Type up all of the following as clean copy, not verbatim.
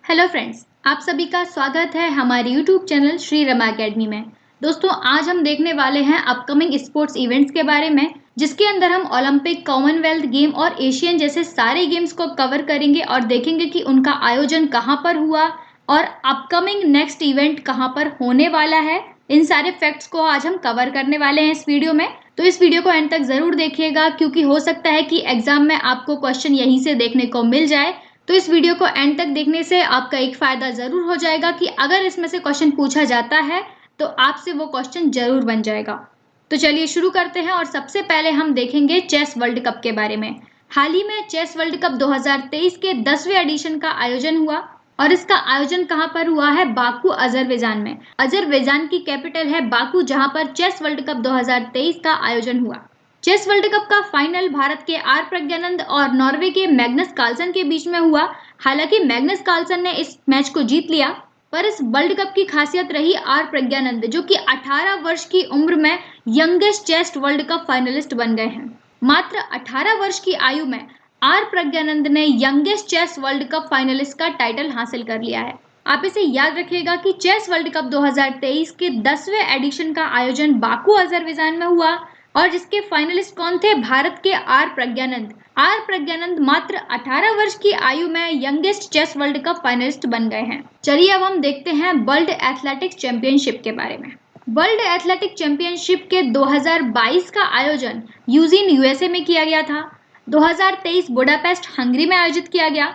Hello friends, आप सभी का स्वागत है हमारे YouTube channel Shri Rama academy में। दोस्तों, आज हम देखने वाले हैं अपकमिंग स्पोर्ट्स इवेंट्स के बारे में, जिसके अंदर हम ओलंपिक, कॉमनवेल्थ गेम और एशियन जैसे सारे गेम्स को कवर करेंगे और देखेंगे कि उनका आयोजन कहाँ पर हुआ और अपकमिंग नेक्स्ट इवेंट कहाँ पर होने वाला है। इन सारे फैक्ट्स को आज हम कवर करने वाले हैं इस वीडियो में, तो इस वीडियो को एंड तक जरूर देखिएगा, क्योंकि हो सकता है कि एग्जाम में आपको क्वेश्चन यहीं से देखने को मिल जाए। तो इस वीडियो को एंड तक देखने से आपका एक फायदा जरूर हो जाएगा कि अगर इसमें से क्वेश्चन पूछा जाता है तो आपसे वो क्वेश्चन जरूर बन जाएगा। तो चलिए शुरू करते हैं और सबसे पहले हम देखेंगे चेस वर्ल्ड कप के बारे में। हाल ही में चेस वर्ल्ड कप 2023 के 10वें एडिशन का आयोजन हुआ और इसका आयोजन कहाँ पर हुआ है? बाकू, अजरबैजान में। अजरबैजान की कैपिटल है बाकू, जहाँ पर चेस वर्ल्ड कप 2023 का आयोजन हुआ। चेस वर्ल्ड कप का फाइनल भारत के आर प्रज्ञानंद और नॉर्वे के मैग्नस कार्लसन के बीच में हुआ। हालांकि मैग्नस कार्लसन ने इस मैच को जीत लिया, पर इस वर्ल्ड कप की खासियत रही आर प्रज्ञानंद, जो कि 18 वर्ष की उम्र में youngest chess World Cup finalist बन गए हैं। मात्र 18 वर्ष की आयु में आर प्रज्ञानंद ने youngest chess World Cup finalist का टाइटल हासिल कर लिया है। आप इसे याद रखिएगा कि चेस वर्ल्ड कप 2023 के 10वें एडिशन का आयोजन बाकू, अजरबैजान में हुआ और जिसके फाइनलिस्ट कौन थे? भारत के आर प्रज्ञानंद। आर प्रज्ञानंद मात्र 18 वर्ष की आयु में youngest chess World Cup finalist बन गए हैं। चलिए अब हम देखते हैं वर्ल्ड एथलेटिक्स चैंपियनशिप के बारे में। वर्ल्ड एथलेटिक चैंपियनशिप के 2022 का आयोजन यूजिन, यूएसए में किया गया था। 2023 बुडापेस्ट, हंगरी में आयोजित किया गया।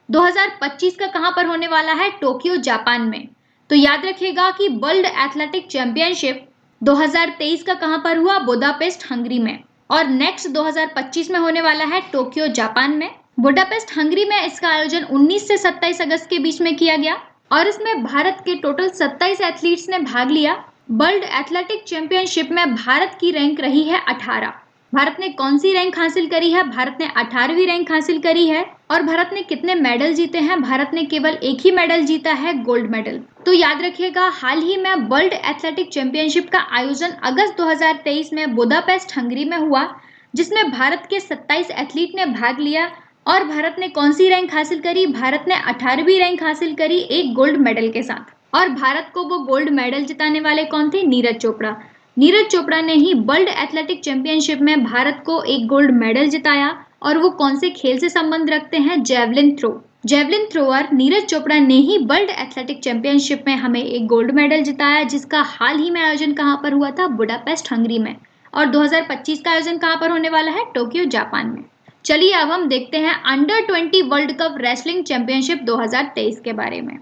2025 का कहां पर होने वाला है? टोक्यो, जापान में। तो याद रखिएगा कि वर्ल्ड एथलेटिक चैंपियनशिप 2023 का कहां पर हुआ? बुडापेस्ट, हंगरी में। और नेक्स्ट 2025 में होने वाला है टोक्यो, जापान में। बुडापेस्ट, हंगरी में इसका आयोजन 19 से 27 अगस्त के बीच में किया गया और इसमें भारत के टोटल 27 एथलीट्स ने भाग लिया। वर्ल्ड एथलेटिक चैंपियनशिप में भारत की रैंक रही है 18। भारत ने कौन सी रैंक हासिल करी है? भारत ने 18वीं रैंक हासिल करी है। और भारत ने कितने मेडल जीते हैं? भारत ने केवल एक ही मेडल जीता है, गोल्ड मेडल। तो याद रखिएगा, हाल ही में वर्ल्ड एथलेटिक चैंपियनशिप का आयोजन अगस्त 2023 में बुडापेस्ट, हंगरी में हुआ, जिसमें भारत के 27 एथलीट ने भाग लिया। और भारत ने कौन सी रैंक हासिल करी? भारत ने 18वीं रैंक हासिल करी, एक गोल्ड मेडल के साथ। और भारत को वो गोल्ड मेडल जिताने वाले कौन थे? नीरज चोपड़ा। नीरज चोपड़ा ने ही वर्ल्ड एथलेटिक चैंपियनशिप में भारत को एक गोल्ड मेडल जिताया। और वो कौन से खेल से संबंध रखते हैं? Javelin throw. Javelin thrower Neeraj Chopra ने ही वर्ल्ड एथलेटिक चैंपियनशिप में हमें एक गोल्ड मेडल जिताया, जिसका हाल ही में आयोजन कहां पर हुआ था? बुडापेस्ट, हंगरी में। और 2025 का आयोजन कहां पर होने वाला है? टोक्यो, जापान में। चलिए अब हम देखते हैं under 20 world cup wrestling championship 2023 के बारे में,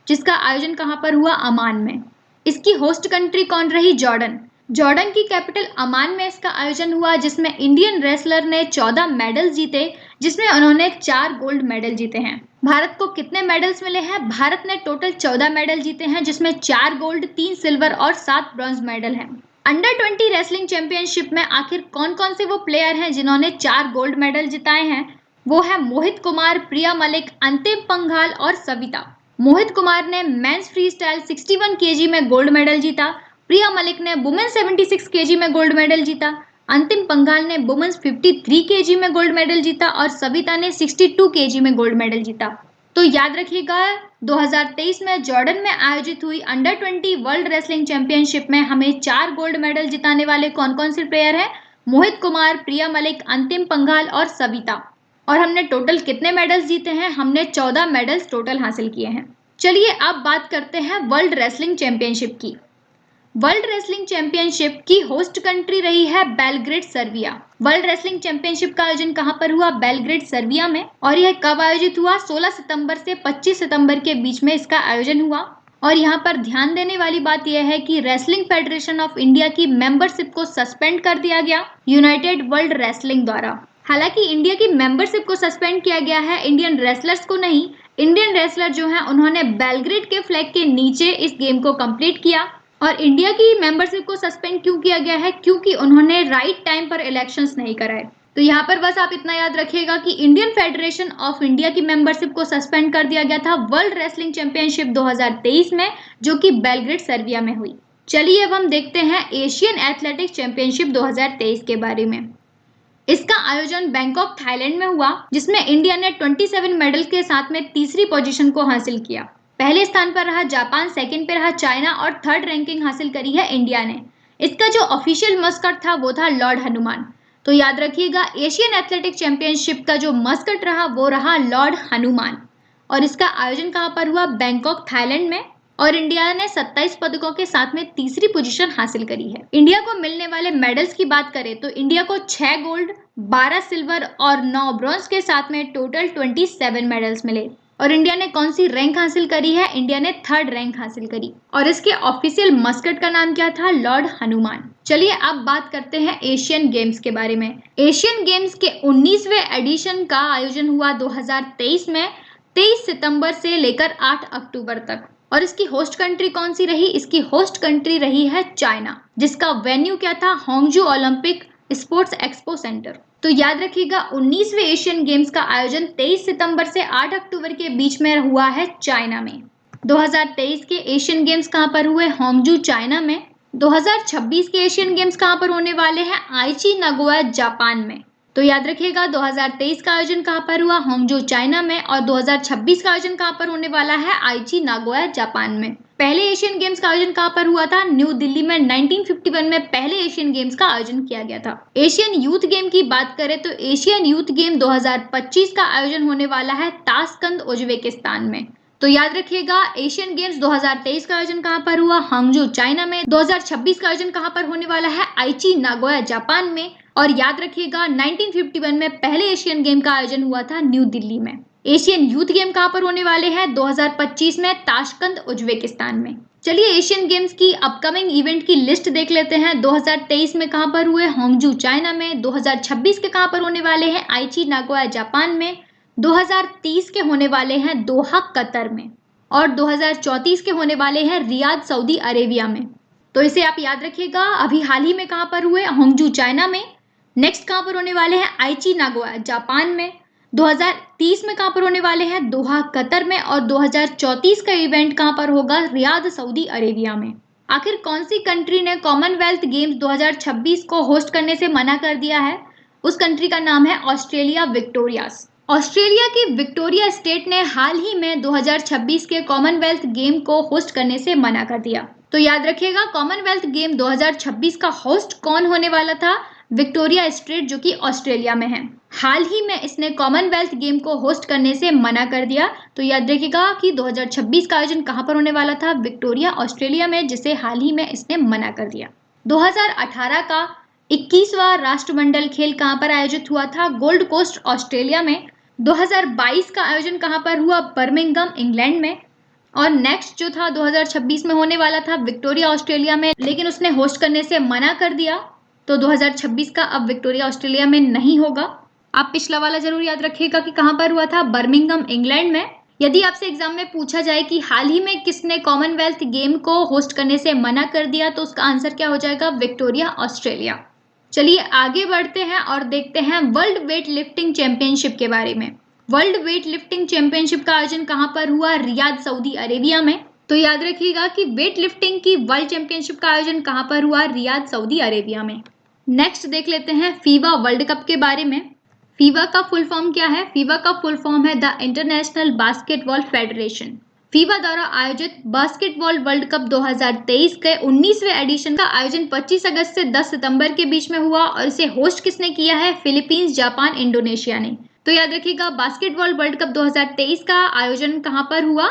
जिसका आयोजन कहां पर हुआ? अमान में। इसकी होस्ट कंट्री कौन रही? जॉर्डन। जॉर्डन की कैपिटल अमान में इसका आयोजन हुआ, जिसमें इंडियन रेसलर ने 14 मेडल जीते, जिसमें उन्होंने 4 गोल्ड मेडल जीते हैं। भारत को कितने मेडल्स मिले हैं? भारत ने टोटल 14 मेडल जीते हैं, जिसमें 4 गोल्ड, 3 सिल्वर और 7 ब्रॉन्ज मेडल हैं। अंडर 20 रेसलिंग चैंपियनशिप में आखिर कौन कौन से वो प्लेयर हैं जिन्होंने 4 गोल्ड मेडल जिताए हैं? वो है मोहित कुमार, प्रिया मलिक, अंतिम पंघाल और सविता। मोहित कुमार ने मेंस फ्री स्टाइल 61 kg में गोल्ड मेडल जीता। प्रिया मलिक ने वुमेन 76 kg में गोल्ड मेडल जीता। अंतिम पंघाल ने वुमेन्स 53 kg में गोल्ड मेडल जीता और सविता ने 62 kg में गोल्ड मेडल जीता। तो याद रखिएगा, 2023 में जॉर्डन में आयोजित हुई अंडर 20 वर्ल्ड रेसलिंग चैंपियनशिप में हमें 4 गोल्ड मेडल जिताने वाले कौन कौन से प्लेयर हैं? मोहित कुमार, प्रिया मलिक, अंतिम पंघाल और सविता। और हमने टोटल कितने मेडल्स जीते हैं? हमने 14 मेडल्स टोटल हासिल किए हैं। चलिए अब बात करते हैं वर्ल्ड रेसलिंग चैंपियनशिप की। वर्ल्ड रेसलिंग चैंपियनशिप की होस्ट कंट्री रही है Belgrade, Serbia. World wrestling championship का आयोजन कहां पर हुआ? बेलग्रेड, सर्बिया में। और यह कब आयोजित हुआ? 16 सितंबर से 25 सितंबर के बीच में इसका आयोजन हुआ। और यहाँ पर ध्यान देने वाली बात यह है कि रेसलिंग फेडरेशन ऑफ इंडिया की मेंबरशिप को सस्पेंड कर दिया गया यूनाइटेड वर्ल्ड रेसलिंग द्वारा। हालांकि इंडिया की मेंबरशिप को सस्पेंड किया गया है, इंडियन रेसलर्स को नहीं। इंडियन रेसलर जो हैं उन्होंने बेलग्रेड के फ्लैग के नीचे इस गेम को कंप्लीट किया। और इंडिया की मेंबरशिप को सस्पेंड क्यों किया गया है? क्योंकि उन्होंने राइट टाइम पर इलेक्शंस नहीं कराए। तो यहाँ पर बस आप इतना याद रखिएगा कि इंडियन फेडरेशन ऑफ इंडिया की मेंबरशिप को सस्पेंड कर दिया गया था वर्ल्ड रेसलिंग चैंपियनशिप 2023 में, जो कि बेलग्रेड, सर्बिया में हुई। चलिए अब हम देखते हैं एशियन एथलेटिक्स चैंपियनशिप 2023 के बारे में। इसका आयोजन बैंकॉक थाईलैंड में हुआ, जिसमें इंडिया ने 27 मेडल के साथ में तीसरी पोजीशन को हासिल किया। पहले स्थान पर रहा जापान, सेकंड पे रहा चाइना और थर्ड रैंकिंग हासिल करी है इंडिया ने। इसका जो ऑफिशियल मस्कट था वो था लॉर्ड हनुमान। तो याद रखिएगा, एशियन एथलेटिक चैंपियनशिप का जो मस्कट रहा वो रहा लॉर्ड हनुमान। और इसका आयोजन कहाँ पर हुआ? बैंकॉक थाईलैंड में। और इंडिया ने 27 पदकों के साथ में तीसरी पोजीशन हासिल करी है। इंडिया को मिलने वाले मेडल्स की बात करें तो इंडिया को 6 गोल्ड, 12 सिल्वर और 9 ब्रॉन्ज के साथ में टोटल 27 मेडल्स मिले। और इंडिया ने कौन सी रैंक हासिल करी है? इंडिया ने 3rd रैंक हासिल करी। और इसके ऑफिशियल मस्कट का नाम क्या था? लॉर्ड हनुमान। चलिए अब बात करते हैं एशियन गेम्स के बारे में। एशियन गेम्स के 19वें एडिशन का आयोजन हुआ 2023 में 23 सितंबर से लेकर 8 अक्टूबर तक। और इसकी होस्ट कंट्री कौन सी रही? इसकी होस्ट कंट्री रही है चाइना, जिसका वेन्यू क्या था? होंगजू ओलंपिक स्पोर्ट्स एक्सपो सेंटर। तो याद रखिएगा, 19वें एशियन गेम्स का आयोजन 23 सितंबर से 8 अक्टूबर के बीच में हुआ है चाइना में। 2023 के एशियन गेम्स कहाँ पर हुए? होंगजू चाइना में। 2026 के एशियन गेम्स कहाँ पर होने वाले हैं? आइची नागोया जापान में। तो याद रखिएगा, 2023 का आयोजन कहाँ पर हुआ? होंगजू चाइना में। और 2026 का आयोजन कहाँ पर होने वाला है? आइची नागोया जापान में। पहले एशियन गेम्स का आयोजन कहाँ पर हुआ था? न्यू दिल्ली में 1951 में पहले एशियन गेम्स का आयोजन किया गया था। एशियन यूथ गेम की बात करें तो एशियन यूथ गेम 2025 का आयोजन होने वाला है ताशकंद, उज्बेकिस्तान में। तो याद रखिएगा, एशियन गेम्स 2023 का आयोजन कहाँ पर हुआ? हांगजू चाइना में। 2026 का आयोजन कहाँ पर होने वाला है? आइची नागोया जापान में। और याद रखिएगा, 1951 में पहले एशियन गेम का आयोजन हुआ था न्यू दिल्ली में। एशियन यूथ गेम कहाँ पर होने वाले हैं? 2025 में ताशकंद, उज्बेकिस्तान में। चलिए एशियन गेम्स की अपकमिंग इवेंट की लिस्ट देख लेते हैं। 2023 में कहाँ पर हुए? होंगजू चाइना में। 2026 के कहाँ पर होने वाले हैं? आइची नागोया जापान में। 2030 के होने वाले हैं दोहा, कतर में। और 2034 के होने वाले हैं रियाद, सऊदी अरेबिया में। तो इसे आप याद रखिएगा। अभी हाल ही में कहाँ पर हुए? होंगजू चाइना में। नेक्स्ट कहाँ पर होने वाले हैं? आइची नागोया जापान में। 2030 में कहाँ पर होने वाले हैं? दोहा, कतर में। और 2034 का इवेंट कहाँ पर होगा? रियाद, सऊदी अरेबिया में। आखिर कौन सी कंट्री ने कॉमनवेल्थ गेम्स 2026 को होस्ट करने से मना कर दिया है? उस कंट्री का नाम है ऑस्ट्रेलिया विक्टोरियास। ऑस्ट्रेलिया की विक्टोरिया स्टेट ने हाल ही में 2026 के कॉमनवेल्थ गेम को होस्ट करने से मना कर दिया। तो याद रखिएगा, कॉमनवेल्थ गेम 2026 का होस्ट कौन होने वाला था? विक्टोरिया स्टेट, जो कि ऑस्ट्रेलिया में है। हाल ही में इसने कॉमनवेल्थ गेम को होस्ट करने से मना कर दिया। तो याद रखिएगा कि 2026 का आयोजन कहां पर होने वाला था? विक्टोरिया, ऑस्ट्रेलिया में, जिसे हाल ही में इसने मना कर दिया। 2018 का 21वां राष्ट्रमंडल खेल कहां पर आयोजित हुआ था? गोल्ड कोस्ट, ऑस्ट्रेलिया में। 2022 का आयोजन कहां पर हुआ? बर्मिंघम, इंग्लैंड में। और नेक्स्ट जो था 2026 में होने वाला था विक्टोरिया, ऑस्ट्रेलिया में, लेकिन उसने होस्ट करने से मना कर दिया। तो 2026 का अब विक्टोरिया, ऑस्ट्रेलिया में नहीं होगा। आप पिछला वाला जरूर याद रखिएगा कि कहां पर हुआ था? बर्मिंघम, इंग्लैंड में। यदि आपसे एग्जाम में पूछा जाए कि हाल ही में किसने कॉमनवेल्थ गेम को होस्ट करने से मना कर दिया, तो उसका आंसर क्या हो जाएगा? Victoria, Australia. चलिए आगे बढ़ते हैं और देखते हैं वर्ल्ड वेट लिफ्टिंग चैंपियनशिप के बारे में। वर्ल्ड वेट लिफ्टिंग चैंपियनशिप का आयोजन कहां पर हुआ? रियाद, सऊदी अरेबिया में। तो याद रखिएगा कि वेट लिफ्टिंग की वर्ल्ड चैंपियनशिप का आयोजन कहां पर हुआ? रियाद, सऊदी अरेबिया में। नेक्स्ट देख लेते हैं फीवा वर्ल्ड कप के बारे में। फीवा का फुल फॉर्म क्या है? फीवा का फुल फॉर्म है the international basketball federation. Fever द्वारा आयोजित बास्केटबॉल वर्ल्ड कप 2023 के 19वें एडिशन का आयोजन 25 अगस्त से 10 सितंबर के बीच में हुआ। और इसे होस्ट किसने किया है? फिलीपींस, जापान, इंडोनेशिया ने। तो याद रखिएगा, बास्केटबॉल वर्ल्ड कप 2023 का आयोजन कहां पर हुआ?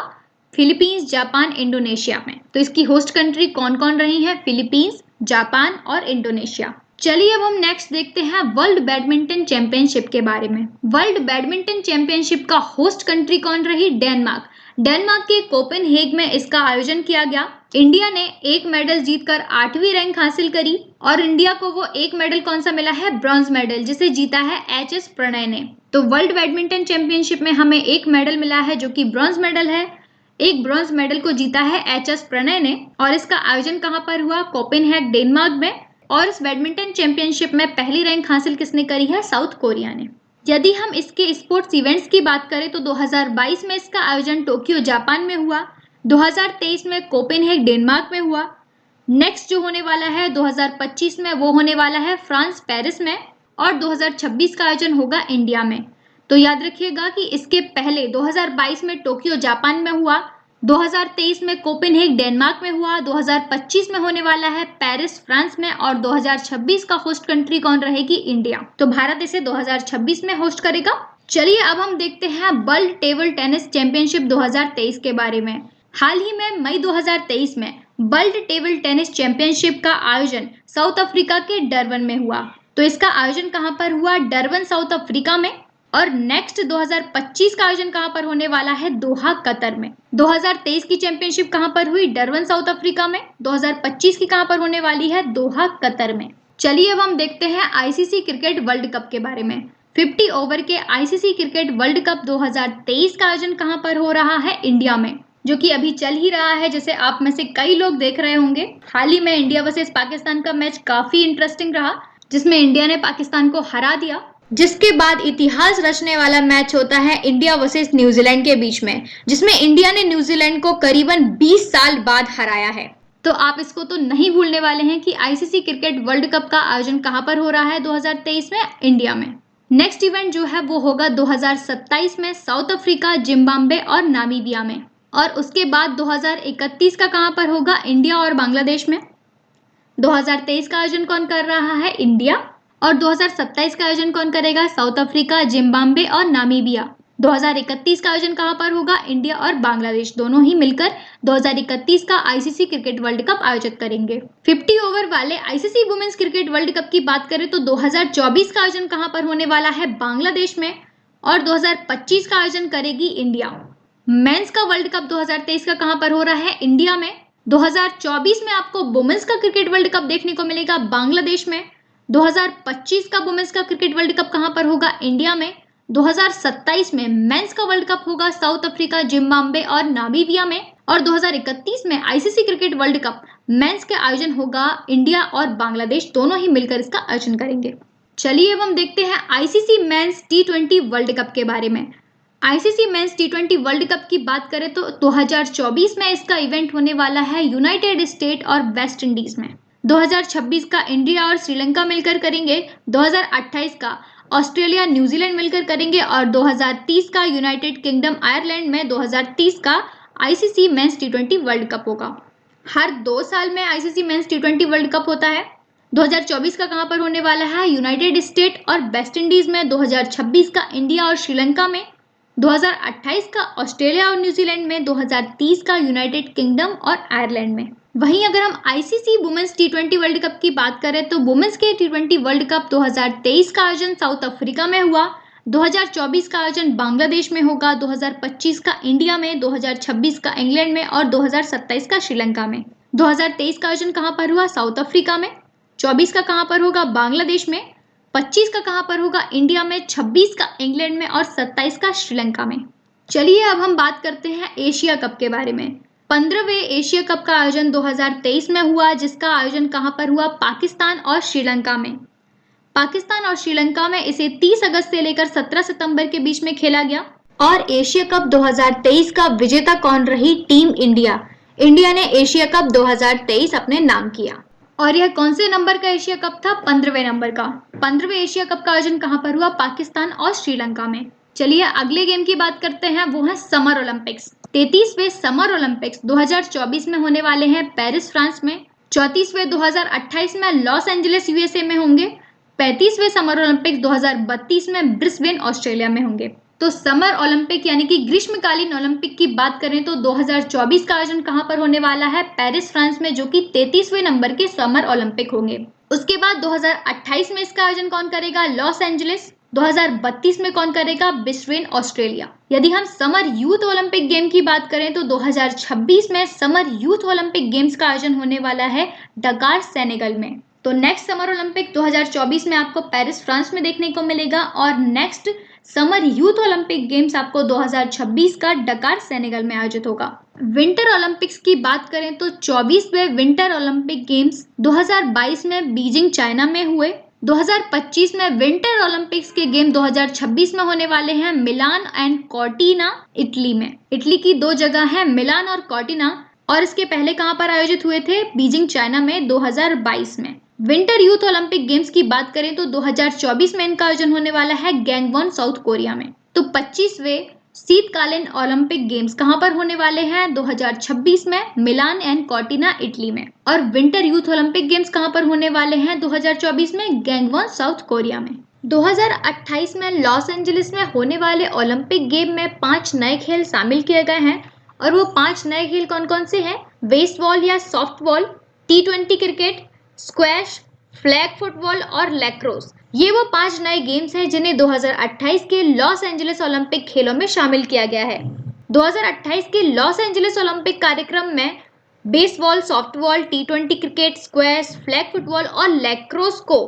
फिलीपींस, जापान, इंडोनेशिया में। तो इसकी होस्ट कंट्री कौन कौन रही है? फिलीपींस, जापान और इंडोनेशिया। चलिए अब हम नेक्स्ट देखते हैं वर्ल्ड बैडमिंटन चैंपियनशिप के बारे में। वर्ल्ड बैडमिंटन चैंपियनशिप का होस्ट कंट्री कौन रही? डेनमार्क। डेनमार्क के कोपेनहेग में इसका आयोजन किया गया। इंडिया ने एक मेडल जीतकर 8वीं रैंक हासिल करी। और इंडिया को वो एक मेडल कौन सा मिला है? ब्रॉन्ज मेडल, जिसे जीता है HS प्रणय ने। तो वर्ल्ड बैडमिंटन चैंपियनशिप में हमें एक मेडल मिला है जो कि ब्रॉन्ज मेडल है। एक ब्रॉन्ज मेडल को जीता है HS प्रणय ने। और इसका आयोजन कहां पर हुआ? कोपेनहेग, डेनमार्क में। और इस बैडमिंटन चैंपियनशिप में पहली रैंक हासिल किसने करी है? साउथ कोरिया ने। यदि हम इसके स्पोर्ट्स इवेंट्स की बात करें तो 2022 में इसका आयोजन टोक्यो, जापान में हुआ। 2023 में कोपेनहेग, डेनमार्क में हुआ। नेक्स्ट जो होने वाला है 2025 में, वो होने वाला है फ्रांस, पेरिस में। और 2026 का आयोजन होगा इंडिया में। तो याद रखिएगा कि इसके पहले 2022 में टोक्यो जापान में हुआ, 2023 में कोपेनहेग डेनमार्क में हुआ, 2025 में होने वाला है पेरिस फ्रांस में और 2026 का होस्ट कंट्री कौन रहेगी? इंडिया। तो भारत इसे 2026 में होस्ट करेगा। चलिए अब हम देखते हैं वर्ल्ड टेबल टेनिस चैंपियनशिप 2023 के बारे में। हाल ही में मई 2023 में वर्ल्ड टेबल टेनिस चैंपियनशिप का आयोजन साउथ अफ्रीका के डरबन में हुआ। तो इसका आयोजन कहां पर हुआ? डरबन साउथ अफ्रीका में। और नेक्स्ट 2025 का आयोजन कहां पर होने वाला है? दोहा कतर में। 2023 की चैंपियनशिप कहां पर हुई? डरबन साउथ अफ्रीका में। 2025 की कहां पर होने वाली है? दोहा कतर में। चलिए अब हम देखते हैं आईसीसी क्रिकेट वर्ल्ड कप के बारे में। 50 ओवर के आईसीसी क्रिकेट वर्ल्ड कप 2023 का आयोजन कहां पर हो रहा है? इंडिया में, जो कि अभी चल ही रहा है, जैसे आप में से कई लोग देख रहे होंगे। हाल ही में इंडिया वर्सेस पाकिस्तान का मैच काफी इंटरेस्टिंग रहा, जिसमें इंडिया ने पाकिस्तान को हरा दिया, जिसके बाद इतिहास रचने वाला मैच होता है इंडिया वर्सेस न्यूजीलैंड के बीच में, जिसमें इंडिया ने न्यूजीलैंड को करीबन 20 साल बाद हराया है। तो आप इसको तो नहीं भूलने वाले हैं कि आईसीसी क्रिकेट वर्ल्ड कप का आयोजन कहां पर हो रहा है 2023 में? इंडिया में। नेक्स्ट इवेंट जो है वो होगा 2027 में साउथ अफ्रीका, जिम्बाब्वे और नामीबिया में। और उसके बाद 2031 का कहां पर होगा? इंडिया और बांग्लादेश में। 2023 का आयोजन कौन कर रहा है? इंडिया। और 2027 का आयोजन कौन करेगा? साउथ अफ्रीका, जिम्बाब्वे और नामीबिया। 2031 का आयोजन कहां पर होगा? इंडिया और बांग्लादेश दोनों ही मिलकर 2031 का आईसीसी क्रिकेट वर्ल्ड कप आयोजित करेंगे। 50 ओवर वाले ICC women's cricket World Cup की बात करें तो 2024 का आयोजन कहां पर होने वाला है? बांग्लादेश में। और 2025 का आयोजन करेगी इंडिया। मेंस का वर्ल्ड कप 2023 का कहां पर हो रहा है? इंडिया में। 2024 में आपको वुमेन्स का क्रिकेट वर्ल्ड कप देखने को मिलेगा बांग्लादेश में। 2025 का वुमेन्स का क्रिकेट वर्ल्ड कप कहां पर होगा? इंडिया में। 2027 में मेंस का वर्ल्ड कप होगा साउथ अफ्रीका, जिम्बाब्वे और नामीबिया में। और 2031 में ICC cricket World Cup men's के आयोजन होगा इंडिया और बांग्लादेश दोनों ही मिलकर इसका आयोजन करेंगे। चलिए अब हम देखते हैं आईसीसी मेंस टी20 वर्ल्ड कप के बारे में। आईसीसी मेंस टी20 वर्ल्ड कप की बात करें तो 2024 में इसका इवेंट होने वाला है यूनाइटेड स्टेट और वेस्ट इंडीज में। 2026 का इंडिया और श्रीलंका मिलकर करेंगे। 2028 का ऑस्ट्रेलिया, न्यूजीलैंड मिलकर करेंगे और 2030 का यूनाइटेड किंगडम, आयरलैंड में 2030 का आईसीसी मेंस टी20 वर्ल्ड कप होगा। हर 2 साल में आईसीसी मेंस टी20 वर्ल्ड कप होता है। 2024 का कहां पर होने वाला है? यूनाइटेड स्टेट और वेस्ट इंडीज में। 2026 का इंडिया और श्रीलंका में। 2028 का ऑस्ट्रेलिया और न्यूजीलैंड में। 2030 का यूनाइटेड किंगडम और आयरलैंड में। वहीं अगर हम आईसीसी वुमेन्स टी20 वर्ल्ड कप की बात करें तो वुमेन्स के टी20 वर्ल्ड कप 2023 का आयोजन साउथ अफ्रीका में हुआ। 2024 का आयोजन बांग्लादेश में होगा। 2025 का इंडिया में। 2026 का इंग्लैंड में और 2027 का श्रीलंका में। 2023 का आयोजन कहां पर हुआ? साउथ अफ्रीका में। 24 का कहां पर होगा? बांग्लादेश में। 25 का कहां पर होगा? इंडिया में। 26 का इंग्लैंड में और 27 का श्रीलंका में। चलिए अब हम बात करते हैं एशिया कप के बारे में। 15वें एशिया कप का आयोजन 2023 में हुआ, जिसका आयोजन कहां पर हुआ? पाकिस्तान और श्रीलंका में। पाकिस्तान और श्रीलंका में इसे 30 अगस्त से लेकर 17 सितंबर के बीच में खेला गया। और एशिया कप 2023 का विजेता कौन रही? Team India. इंडिया ने एशिया कप 2023 अपने नाम किया। और यह कौन से नंबर का एशिया कप था? 15वें नंबर का। 15वें एशिया कप का आयोजन कहां पर हुआ? पाकिस्तान और श्रीलंका में। चलिए अगले गेम की बात करते हैं, वो है समर ओलंपिक्स। 33वें समर ओलंपिक्स 2024 में होने वाले हैं पेरिस फ्रांस में। 34वें 2028 में लॉस एंजलिस यूएसए में होंगे। 35वें समर ओलंपिक्स 2032 में ब्रिस्बेन ऑस्ट्रेलिया में होंगे। तो समर ओलंपिक यानी कि ग्रीष्मकालीन ओलंपिक की बात करें तो 2024 का आयोजन कहां पर होने वाला है? पेरिस फ्रांस में, जो कि 33वें नंबर के समर ओलंपिक होंगे। उसके बाद 2028 में इसका आयोजन कौन करेगा? Los Angeles. 2032 में कौन करेगा? Brisbane Australia. यदि हम समर यूथ ओलंपिक गेम की बात करें तो 2026 में समर यूथ ओलंपिक गेम्स का आयोजन होने वाला है डकार, सेनेगल में। तो नेक्स्ट समर ओलंपिक 2024 में आपको पेरिस फ्रांस में देखने को मिलेगा और next summer youth Olympic games आपको 2026 का डकार, सेनेगल में आयोजित होगा। विंटर ओलंपिक्स की बात करें तो 24वें विंटर ओलंपिक गेम्स 2022 में बीजिंग, चाइना में हुए। 2025 में विंटर ओलंपिक्स के गेम 2026 में होने वाले हैं मिलान एंड कॉर्टिना, इटली में। इटली की 2 जगह है, मिलान और कॉर्टिना। और इसके पहले कहां पर आयोजित हुए थे? बीजिंग, चाइना में 2022 में। विंटर यूथ ओलंपिक गेम्स की बात करें तो 2024 में इनका आयोजन होने वाला है गैंगवॉन साउथ कोरिया में। तो 25वें शीतकालीन ओलंपिक गेम्स कहां पर होने वाले हैं? 2026 में मिलान एंड कॉर्टिना इटली में। और विंटर यूथ ओलंपिक गेम्स कहां पर होने वाले हैं 2024 में? गैंगवॉन साउथ कोरिया में। 2028 में लॉस एंजलिस में होने वाले ओलंपिक गेम में 5 नए खेल शामिल किए गए हैं। और वो 5 नए खेल कौन कौन से हैं? बेसबॉल या softball, T20 cricket, squash, flag football और लैक्रोस। ये वो 5 नए गेम्स हैं जिन्हें 2028 के लॉस एंजलिस ओलंपिक खेलों में शामिल किया गया है। 2028 के लॉस एंजलिस ओलंपिक कार्यक्रम में baseball, softball, T20 cricket, squash, flag football और लैक्रोस को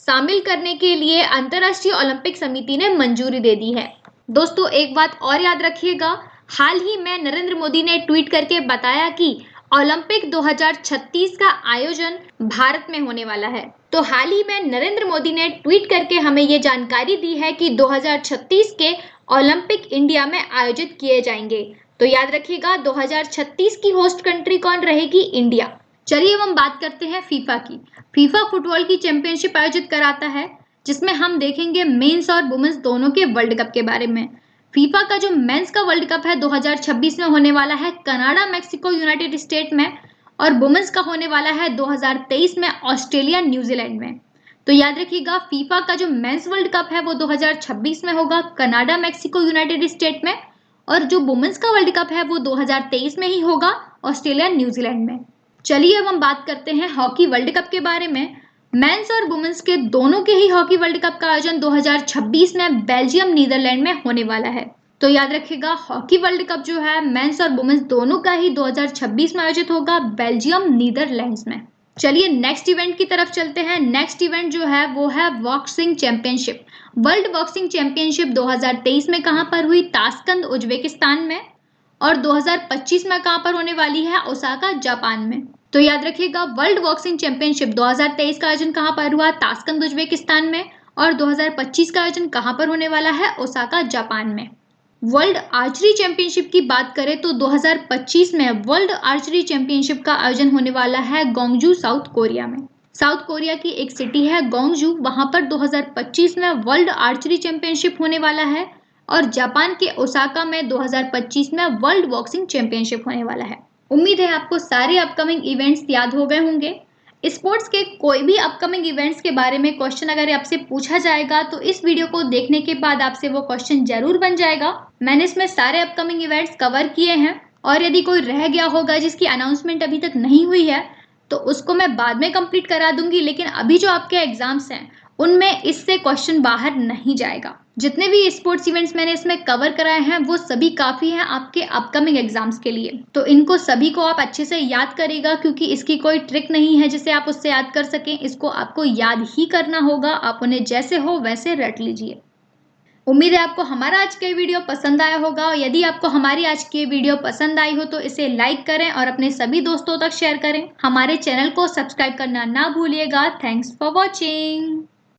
शामिल करने के लिए अंतर्राष्ट्रीय ओलंपिक समिति ने मंजूरी दे दी है। दोस्तों, एक बात और याद रखिएगा, हाल ही में नरेंद्र मोदी ने ट्वीट करके बताया कि ओलंपिक 2036 का आयोजन भारत में होने वाला है। तो हाल ही में नरेंद्र मोदी ने ट्वीट करके हमें ये जानकारी दी है कि 2036 के ओलंपिक इंडिया में आयोजित किए जाएंगे। तो याद रखिएगा, 2036 की होस्ट कंट्री कौन रहेगी? इंडिया। चलिए अब हम बात करते हैं फीफा की। फीफा फुटबॉल की चैंपियनशिप आयोजित कराता है जिसमें हम देखेंगे मेंस और वुमेन्स दोनों के वर्ल्ड कप के बारे में। फीफा का जो मेंस का वर्ल्ड कप है 2026 में होने वाला है कनाडा, मेक्सिको, यूनाइटेड स्टेट में। और वुमेन्स का होने वाला है 2023 में ऑस्ट्रेलिया, न्यूजीलैंड में। तो याद रखिएगा, फीफा का जो मेंस वर्ल्ड कप है वो 2026 में होगा कनाडा, मेक्सिको, यूनाइटेड स्टेट में। और जो वुमेन्स का वर्ल्ड कप है वो 2023 में ही होगा ऑस्ट्रेलिया, न्यूजीलैंड में। चलिए अब हम बात करते हैं हॉकी वर्ल्ड कप के बारे में। मेंस और वुमेन्स के दोनों के ही हॉकी वर्ल्ड कप का आयोजन 2026 में बेल्जियम, नीदरलैंड में होने वाला है। तो याद रखिएगा, हॉकी वर्ल्ड कप जो है मेंस और वुमेन्स दोनों का ही 2026 में आयोजित होगा बेल्जियम, नीदरलैंड्स में। चलिए नेक्स्ट इवेंट की तरफ चलते हैं। नेक्स्ट इवेंट जो है वो है boxing championship. World boxing championship 2023 में कहां पर हुई? ताशकंद, उज्बेकिस्तान में। और 2025 में कहां पर होने वाली है? ओसाका, जापान में। तो याद रखिएगा, वर्ल्ड बॉक्सिंग चैंपियनशिप 2023 का आयोजन कहां पर हुआ? ताशकंद, उज्बेकिस्तान में। और 2025 का आयोजन कहां पर होने वाला है? ओसाका, जापान में। वर्ल्ड आर्चरी चैंपियनशिप की बात करें तो 2025 में वर्ल्ड आर्चरी चैंपियनशिप का आयोजन होने वाला है गोंगजू, साउथ कोरिया में। साउथ कोरिया की एक सिटी है गोंगजू, वहां पर 2025 में वर्ल्ड आर्चरी चैंपियनशिप होने वाला है। और जापान के ओसाका में 2025 में वर्ल्ड बॉक्सिंग चैंपियनशिप होने वाला है। उम्मीद है आपको सारे अपकमिंग इवेंट्स याद हो गए होंगे। स्पोर्ट्स के कोई भी अपकमिंग इवेंट्स के बारे में क्वेश्चन अगर आपसे पूछा जाएगा तो इस वीडियो को देखने के बाद आपसे वो क्वेश्चन जरूर बन जाएगा। मैंने इसमें सारे अपकमिंग इवेंट्स कवर किए हैं और यदि कोई रह गया होगा जिसकी अनाउंसमेंट अभी तक नहीं हुई है तो उसको मैं बाद में कंप्लीट करा दूंगी। लेकिन अभी जो आपके एग्जाम्स हैं उनमें इससे क्वेश्चन बाहर नहीं जाएगा। जितने भी स्पोर्ट्स इवेंट्स मैंने इसमें कवर कराए हैं वो सभी काफी हैं आपके अपकमिंग एग्जाम्स के लिए। तो इनको सभी को आप अच्छे से याद करिएगा क्योंकि इसकी कोई ट्रिक नहीं है जिसे आप उससे याद कर सकें। इसको आपको याद ही करना होगा। आप उन्हें जैसे हो वैसे रट लीजिए। उम्मीद है आपको हमारा आज का वीडियो पसंद आया होगा। और यदि आपको हमारी आज की वीडियो पसंद आई हो तो इसे लाइक करें और अपने सभी दोस्तों तक शेयर करें। हमारे चैनल को सब्सक्राइब करना ना भूलिएगा। Thanks for watching.